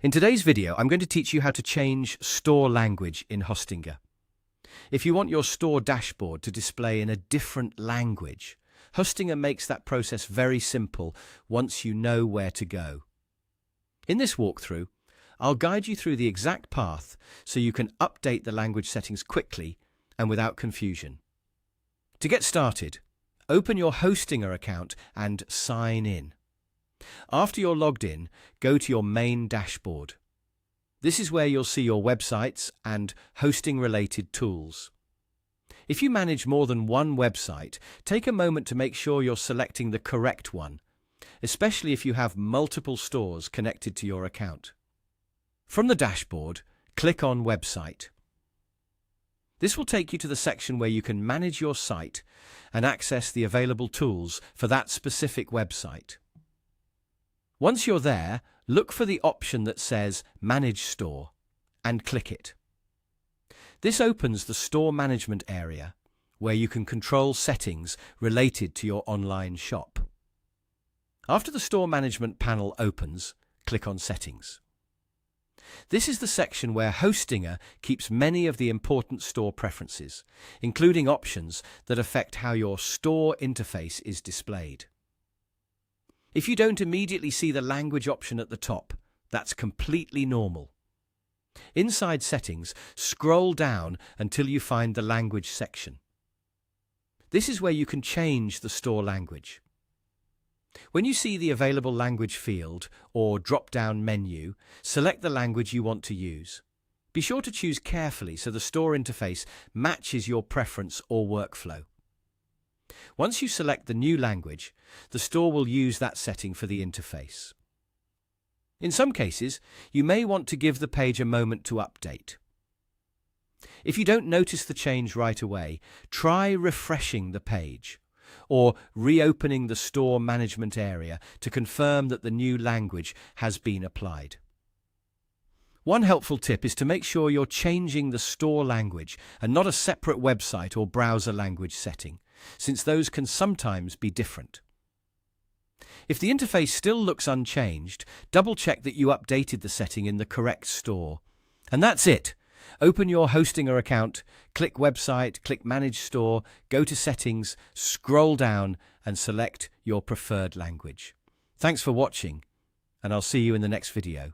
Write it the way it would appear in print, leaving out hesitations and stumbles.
In today's video, I'm going to teach you how to change store language in Hostinger. If you want your store dashboard to display in a different language, Hostinger makes that process very simple once you know where to go. In this walkthrough, I'll guide you through the exact path so you can update the language settings quickly and without confusion. To get started, open your Hostinger account and sign in. After you're logged in, go to your main dashboard. This is where you'll see your websites and hosting-related tools. If you manage more than one website, take a moment to make sure you're selecting the correct one, especially if you have multiple stores connected to your account. From the dashboard, click on Website. This will take you to the section where you can manage your site and access the available tools for that specific website. Once you're there, look for the option that says Manage Store and click it. This opens the store management area where you can control settings related to your online shop. After the store management panel opens, click on Settings. This is the section where Hostinger keeps many of the important store preferences, including options that affect how your store interface is displayed. If you don't immediately see the language option at the top, that's completely normal. Inside Settings, scroll down until you find the Language section. This is where you can change the store language. When you see the Available Language field or drop-down menu, select the language you want to use. Be sure to choose carefully so the store interface matches your preference or workflow. Once you select the new language, the store will use that setting for the interface. In some cases, you may want to give the page a moment to update. If you don't notice the change right away, try refreshing the page or reopening the store management area to confirm that the new language has been applied. One helpful tip is to make sure you're changing the store language and not a separate website or browser language setting, since those can sometimes be different. If the interface still looks unchanged, double-check that you updated the setting in the correct store. And that's it. Open your Hostinger account, click Website, click Manage Store, go to Settings, scroll down and select your preferred language. Thanks for watching, and I'll see you in the next video.